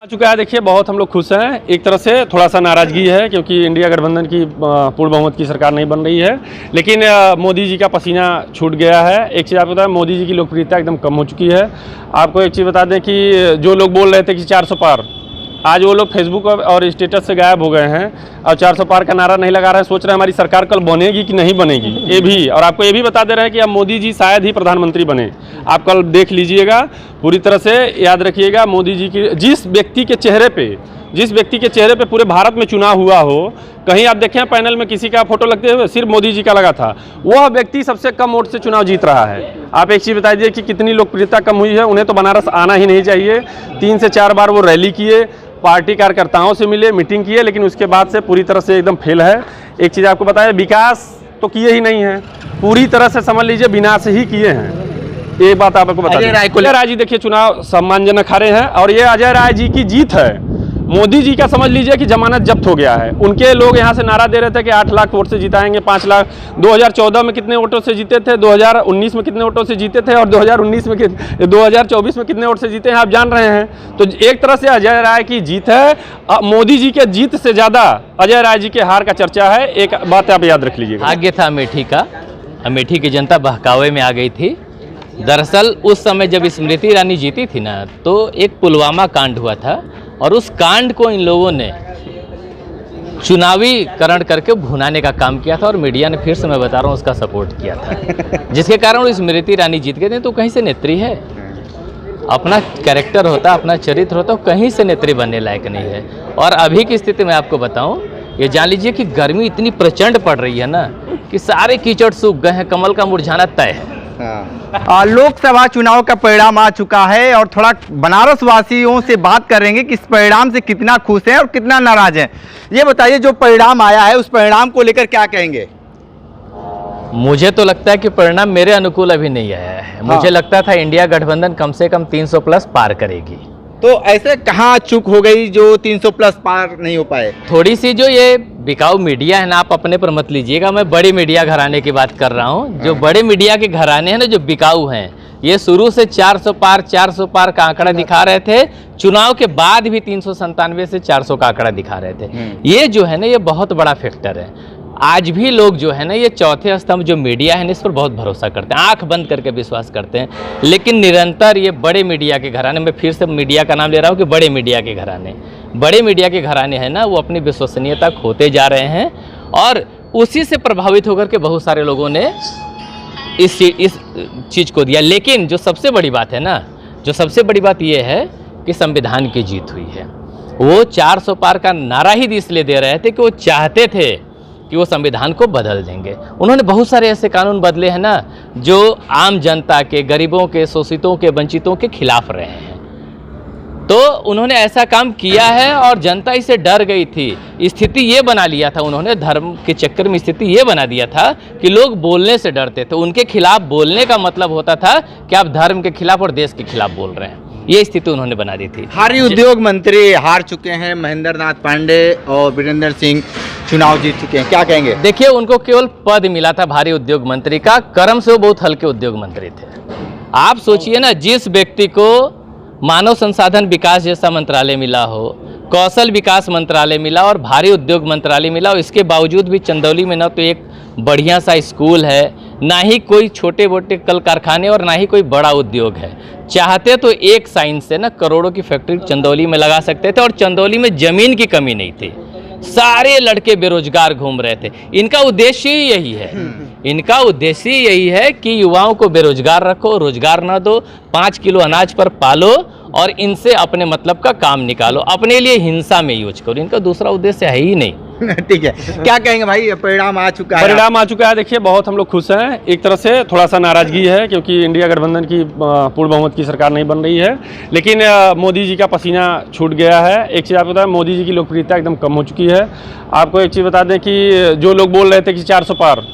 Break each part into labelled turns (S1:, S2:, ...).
S1: आ चुका है। देखिए, बहुत हम लोग खुश हैं। एक तरह से थोड़ा सा नाराजगी है क्योंकि इंडिया गठबंधन की पूर्ण बहुमत की सरकार नहीं बन रही है, लेकिन मोदी जी का पसीना छूट गया है। एक चीज़ आपको बताएं, मोदी जी की लोकप्रियता एकदम कम हो चुकी है। आपको एक चीज़ बता दें कि जो लोग बोल रहे थे कि 400 पार, आज वो लोग फेसबुक और स्टेटस से गायब हो गए हैं और 400 पार का नारा नहीं लगा रहे हैं। सोच रहे हैं हमारी सरकार कल बनेगी कि नहीं बनेगी। ये भी, और आपको ये भी बता दे रहे हैं कि अब मोदी जी शायद ही प्रधानमंत्री बने। आप कल देख लीजिएगा, पूरी तरह से याद रखिएगा, मोदी जी की जिस व्यक्ति के चेहरे पे पूरे भारत में चुनाव हुआ हो, कहीं आप देखें पैनल में किसी का फोटो लगते हुए सिर्फ मोदी जी का लगा था, वह व्यक्ति सबसे कम वोट से चुनाव जीत रहा है। आप एक चीज़ बता दीजिए कि कितनी लोकप्रियता कम हुई है। उन्हें तो बनारस आना ही नहीं चाहिए। 3 से 4 बार वो रैली किए, पार्टी कार्यकर्ताओं से मिले, मीटिंग किए, लेकिन उसके बाद से पूरी तरह से एकदम फेल है। एक चीज़ आपको बताया, विकास तो किए ही नहीं है, पूरी तरह से समझ लीजिए विनाश ही किए हैं। एक बात आपको बता दें, अजय राय जी देखिए चुनाव सम्मानजनक हारे हैं और ये अजय राय जी की जीत है। मोदी जी का समझ लीजिए कि जमानत जब्त हो गया है। उनके लोग यहाँ से नारा दे रहे थे कि 8 लाख वोट से जिताएंगे, 5 लाख। 2014 में कितने वोटों से जीते थे, 2019 में कितने वोटों से जीते थे और 2024 में कितने वोट से जीते हैं आप जान रहे हैं। तो एक तरह से अजय राय की जीत है। मोदी जी के जीत से ज़्यादा अजय राय जी के हार का चर्चा है। एक बात आप याद रख लीजिएगा,
S2: भाग्य था अमेठी का, अमेठी की जनता बहकावे में आ गई थी। दरअसल उस समय जब स्मृति ईरानी जीती थी ना, तो एक पुलवामा कांड हुआ था और उस कांड को इन लोगों ने चुनावीकरण करके भुनाने का काम किया था और मीडिया ने, फिर से मैं बता रहा हूँ, उसका सपोर्ट किया था, जिसके कारण वो स्मृति ईरानी जीत गए थे। तो कहीं से नेत्री है, अपना कैरेक्टर होता, अपना चरित्र होता, कहीं से नेत्री बनने लायक नहीं है। और अभी की स्थिति में आपको बताऊं, ये जान लीजिए कि गर्मी इतनी प्रचंड पड़ रही है ना कि सारे कीचड़ सूख गए हैं, कमल का मुरझाना तय है।
S3: लोकसभा चुनाव का परिणाम आ चुका है और थोड़ा बनारस वासियों से बात करेंगे कि इस परिणाम से कितना खुश हैं और कितना नाराज हैं। ये बताइए, जो परिणाम आया है उस परिणाम को लेकर क्या कहेंगे?
S2: मुझे तो लगता है कि परिणाम मेरे अनुकूल अभी नहीं आया है। मुझे लगता था इंडिया गठबंधन कम से कम 300 प्लस पार करेगी।
S3: तो ऐसे कहाँ चूक हो गई जो 300 प्लस पार नहीं हो पाए?
S2: थोड़ी सी जो ये बिकाऊ मीडिया है ना, आप अपने पर मत लीजिएगा, मैं बड़े मीडिया घराने की बात कर रहा हूँ। जो बड़े मीडिया के घराने हैं ना, जो बिकाऊ हैं, ये शुरू से 400 पार का आंकड़ा दिखा रहे थे। चुनाव के बाद भी 397 से 400 का आंकड़ा दिखा रहे थे। ये जो है ना, ये बहुत बड़ा फैक्टर है। आज भी लोग जो है ना, ये चौथे स्तंभ जो मीडिया है ना, इस पर बहुत भरोसा करते हैं, आंख बंद करके विश्वास करते हैं। लेकिन निरंतर ये बड़े मीडिया के घराने, मैं फिर से मीडिया का नाम ले रहा हूँ कि बड़े मीडिया के घराने हैं ना, वो अपनी विश्वसनीयता खोते जा रहे हैं और उसी से प्रभावित होकर के बहुत सारे लोगों ने इस चीज़ को दिया। लेकिन जो सबसे बड़ी बात है ना, जो सबसे बड़ी बात ये है कि संविधान की जीत हुई है। वो 400 पार का नारा ही इसलिए दे रहे थे कि वो चाहते थे कि वो संविधान को बदल देंगे। उन्होंने बहुत सारे ऐसे कानून बदले हैं ना, जो आम जनता के, गरीबों के, शोषितों के, वंचितों के खिलाफ रहे हैं। तो उन्होंने ऐसा काम किया है और जनता इससे डर गई थी। स्थिति ये बना लिया था उन्होंने, धर्म के चक्कर में स्थिति ये बना दिया था कि लोग बोलने से डरते थे। उनके खिलाफ बोलने का मतलब होता था कि आप धर्म के खिलाफ और देश के खिलाफ बोल रहे हैं। ये स्थिति उन्होंने बना दी थी।
S3: भारी उद्योग मंत्री हार चुके हैं, महेंद्र नाथ पांडे और वीरेंद्र सिंह चुनाव जीत चुके हैं, क्या कहेंगे?
S2: देखिए, उनको केवल पद मिला था भारी उद्योग मंत्री का, कर्म से वो बहुत हल्के उद्योग मंत्री थे। आप सोचिए ना, जिस व्यक्ति को मानव संसाधन विकास जैसा मंत्रालय मिला हो, कौशल विकास मंत्रालय मिला और भारी उद्योग मंत्रालय मिला, और इसके बावजूद भी चंदौली में ना तो एक बढ़िया सा स्कूल है, ना ही कोई छोटे मोटे कल कारखाने और ना ही कोई बड़ा उद्योग है। चाहते तो एक साइन से ना करोड़ों की फैक्ट्री चंदौली में लगा सकते थे और चंदौली में जमीन की कमी नहीं थी। सारे लड़के बेरोजगार घूम रहे थे। इनका उद्देश्य ही यही है, इनका उद्देश्य ही यही है कि युवाओं को बेरोजगार रखो, रोजगार ना दो, 5 किलो अनाज पर पालो और इनसे अपने मतलब का काम निकालो, अपने लिए हिंसा में यूज करो। इनका दूसरा उद्देश्य है ही नहीं।
S3: ठीक है, क्या कहेंगे भाई, परिणाम आ चुका है?
S1: देखिए, बहुत हम लोग खुश हैं। एक तरह से थोड़ा सा नाराजगी है क्योंकि इंडिया गठबंधन की पूर्ण बहुमत की सरकार नहीं बन रही है, लेकिन मोदी जी का पसीना छूट गया है। एक चीज़ आपको बताएं, मोदी जी की लोकप्रियता एकदम कम हो चुकी है। आपको एक चीज़ बता दें कि जो लोग बोल रहे थे कि 400 पार,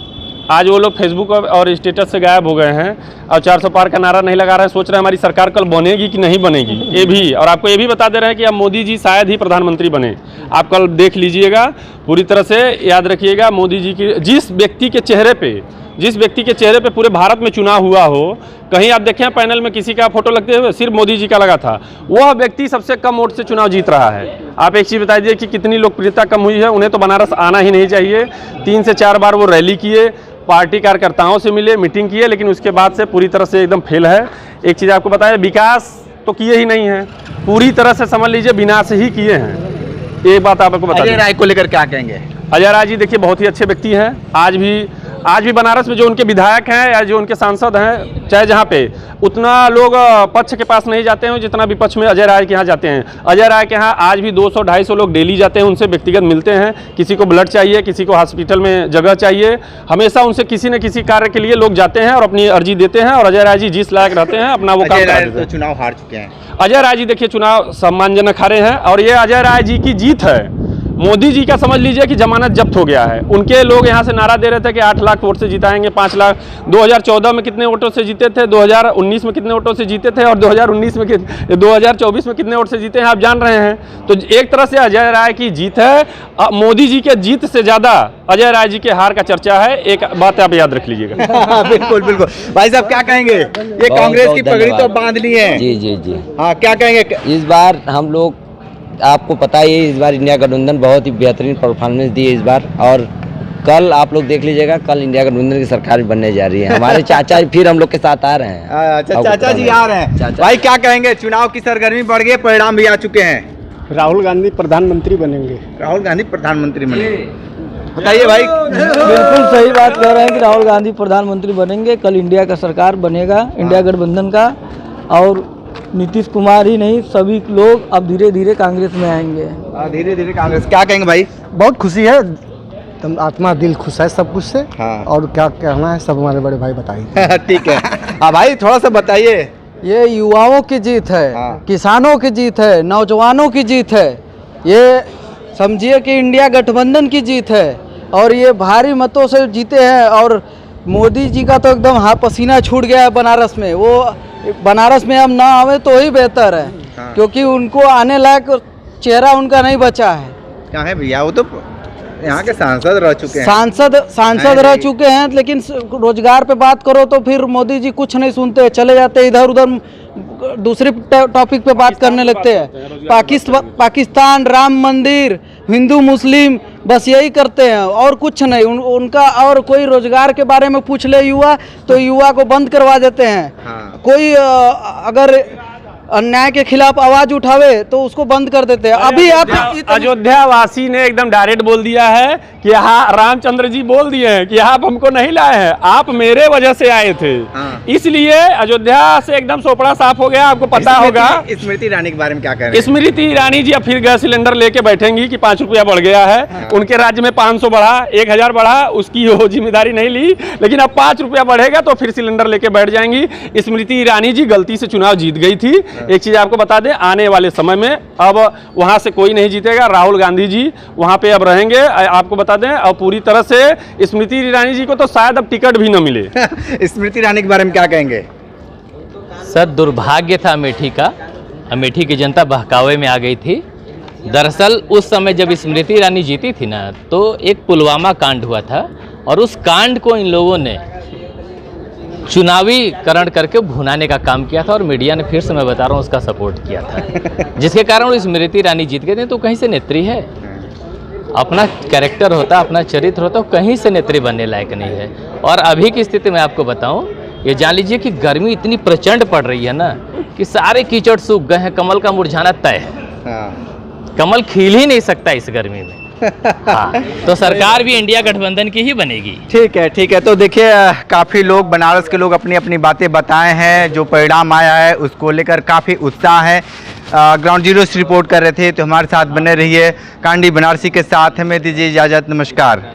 S1: आज वो लोग फेसबुक और स्टेटस से गायब हो गए हैं और 400 पार का नारा नहीं लगा रहे हैं। सोच रहे हैं हमारी सरकार कल बनेगी कि नहीं बनेगी। ये भी, और आपको ये भी बता दे रहे हैं कि अब मोदी जी शायद ही प्रधानमंत्री बने। आप कल देख लीजिएगा, पूरी तरह से याद रखिएगा, मोदी जी की जिस व्यक्ति के चेहरे पे जिस व्यक्ति के चेहरे पे पूरे भारत में चुनाव हुआ हो, कहीं आप देखें पैनल में किसी का फोटो लगते हुए, सिर्फ मोदी जी का लगा था, वह व्यक्ति सबसे कम वोट से चुनाव जीत रहा है। आप एक चीज़ बताइए कि कितनी लोकप्रियता कम हुई है। उन्हें तो बनारस आना ही नहीं चाहिए। 3 से 4 बार वो रैली किए, पार्टी कार्यकर्ताओं से मिले, मीटिंग किए, लेकिन उसके बाद से पूरी तरह से एकदम फेल है। एक चीज़ आपको बताया, विकास तो किए ही नहीं हैं, पूरी तरह से समझ लीजिए विनाश ही किए हैं। एक बात आपको बता
S3: अजय
S1: दें,
S3: राय को लेकर क्या कहेंगे?
S1: अजय राय जी देखिए बहुत ही अच्छे व्यक्ति हैं। आज भी बनारस में जो उनके विधायक हैं या जो उनके सांसद हैं, चाहे जहाँ पे, उतना लोग पक्ष के पास नहीं जाते हैं जितना विपक्ष में अजय राय के यहाँ जाते हैं। अजय राय के यहाँ आज भी 200-250 लोग डेली जाते हैं, उनसे व्यक्तिगत मिलते हैं। किसी को ब्लड चाहिए, किसी को हॉस्पिटल में जगह चाहिए, हमेशा उनसे किसी न किसी कार्य के लिए लोग जाते हैं और अपनी अर्जी देते हैं। और अजय राय जी जिस लायक रहते हैं अपना वो काम करते हैं।
S3: तो चुनाव हार चुके हैं
S1: अजय राय जी, देखिए चुनाव सम्मानजनक हारे हैं और ये अजय राय जी की जीत है। मोदी जी का समझ लीजिए कि जमानत जब्त हो गया है। उनके लोग यहाँ से नारा दे रहे थे कि 8 लाख वोट से जिताएंगे, 5 लाख। 2014 में कितने वोटों से जीते थे, 2019 में कितने वोटों से जीते थे और 2024 में कितने वोट से जीते हैं आप जान रहे हैं। तो एक तरह से अजय राय की जीत है। मोदी जी के जीत से ज़्यादा अजय राय जी के हार का चर्चा है। एक बात आप याद रख लीजिएगा।
S3: बिल्कुल बिल्कुल। भाई साहब क्या कहेंगे? ये कांग्रेस की पगड़ी तो बांध ली है।
S4: जी जी जी।
S3: हाँ, क्या कहेंगे?
S4: इस बार हम लोग, आपको पता ही है, इस बार इंडिया गठबंधन बहुत ही बेहतरीन परफॉर्मेंस दी है इस बार। और कल आप लोग देख लीजिएगा, कल इंडिया गठबंधन की सरकार बनने जा रही है। हमारे चाचा फिर हम लोग के साथ आ रहे हैं।
S3: अच्छा, चाचा जी आ रहे हैं। भाई क्या कहेंगे? चुनाव की सरगर्मी बढ़ गई, परिणाम भी आ चुके हैं।
S5: राहुल गांधी प्रधानमंत्री बनेंगे।
S3: राहुल गांधी प्रधानमंत्री बनेंगे, बताइए भाई।
S6: बिल्कुल सही बात कह रहे हैं कि राहुल गांधी प्रधानमंत्री बनेंगे। कल इंडिया का सरकार बनेगा, इंडिया गठबंधन का। और नीतीश कुमार ही नहीं, सभी लोग अब धीरे धीरे कांग्रेस में आएंगे।
S3: धीरे धीरे कांग्रेस। क्या कहेंगे भाई?
S5: बहुत खुशी है, तुम आत्मा दिल खुश है सब कुछ से।
S3: हाँ।
S5: और क्या कहना है सब हमारे बड़े भाई बताइए।
S3: ठीक है। हाँ भाई, थोड़ा सा बताइए।
S6: ये युवाओं की जीत है,
S3: हाँ।
S6: किसानों की जीत है, नौजवानों की जीत है। ये समझिए कि इंडिया गठबंधन की जीत है और ये भारी मतों से जीते हैं। और मोदी जी का तो एकदम पसीना छूट गया है बनारस में। वो बनारस में अब ना आवे तो ही बेहतर है।
S3: हाँ।
S6: क्योंकि उनको आने लायक चेहरा उनका नहीं बचा है।
S3: क्या है भैया, वो तो यहाँ के सांसद रह चुके हैं।
S6: सांसद रह चुके हैं, लेकिन रोजगार पे बात करो तो फिर मोदी जी कुछ नहीं सुनते, चले जाते इधर उधर, दूसरे टॉपिक पे बात करने लगते हैं। पाकिस्तान, राम मंदिर, हिंदू मुस्लिम, बस यही करते हैं और कुछ नहीं। उनका और कोई रोजगार के बारे में पूछ ले युवा तो युवा को बंद करवा देते हैं।
S3: हाँ।
S6: कोई अगर अन्याय के खिलाफ आवाज उठावे तो उसको बंद कर देते हैं। अभी आप
S1: अयोध्या वासी ने एकदम डायरेक्ट बोल दिया है कि हाँ, रामचंद्र जी बोल दिए हैं कि आप हमको नहीं लाए हैं, आप मेरे वजह से आए थे।
S3: हाँ।
S1: इसलिए अयोध्या से एकदम सोपड़ा साफ हो गया। आपको पता होगा
S3: स्मृति ईरानी के बारे में क्या कह रहे हैं?
S1: स्मृति ईरानी जी अब फिर गैस सिलेंडर लेके बैठेंगी कि 5 रुपया बढ़ गया है।
S3: हाँ।
S1: उनके राज्य में 500 बढ़ा, 1000 बढ़ा, उसकी वो जिम्मेदारी नहीं ली, लेकिन अब 5 रुपया बढ़ेगा तो फिर सिलेंडर लेके बैठ जाएंगी। स्मृति ईरानी जी गलती से चुनाव जीत गई थी। एक चीज आपको बता दें, आने वाले समय में अब वहां से कोई नहीं जीतेगा, राहुल गांधी जी वहां पे अब रहेंगे। आपको बता दें, और पूरी तरह से स्मृति ईरानी जी को तो शायद अब टिकट भी न मिले।
S3: स्मृति ईरानी के बारे में क्या कहेंगे?
S2: सर, दुर्भाग्य था अमेठी का। अमेठी की जनता बहकावे में आ गई थी। दरअसल उस समय जब स्मृति ईरानी जीती थी ना, तो एक पुलवामा कांड हुआ था और उस कांड को इन लोगों ने चुनावीकरण करके भुनाने का काम किया था और मीडिया ने, फिर से मैं बता रहा हूँ, उसका सपोर्ट किया था, जिसके कारण स्मृति ईरानी जीत गए थे। तो कहीं से नेत्री है, अपना कैरेक्टर होता, अपना चरित्र होता, कहीं से नेत्री बनने लायक नहीं है। और अभी की स्थिति में आपको बताऊं, ये जान लीजिए कि गर्मी इतनी प्रचंड पड़ रही है ना कि सारे कीचड़ सूख गए हैं, कमल का मुरझाना तय है।
S3: हाँ।
S2: कमल खिल ही नहीं सकता इस गर्मी में। हाँ, तो सरकार भी इंडिया गठबंधन की ही बनेगी।
S3: ठीक है, ठीक है। तो देखिए, काफ़ी लोग, बनारस के लोग अपनी अपनी बातें बताए हैं। जो परिणाम आया है उसको लेकर काफ़ी उत्साह है। ग्राउंड जीरो से रिपोर्ट कर रहे थे, तो हमारे साथ बने रहिए। कांडी बनारसी के साथ हमें दीजिए इजाज़त। नमस्कार।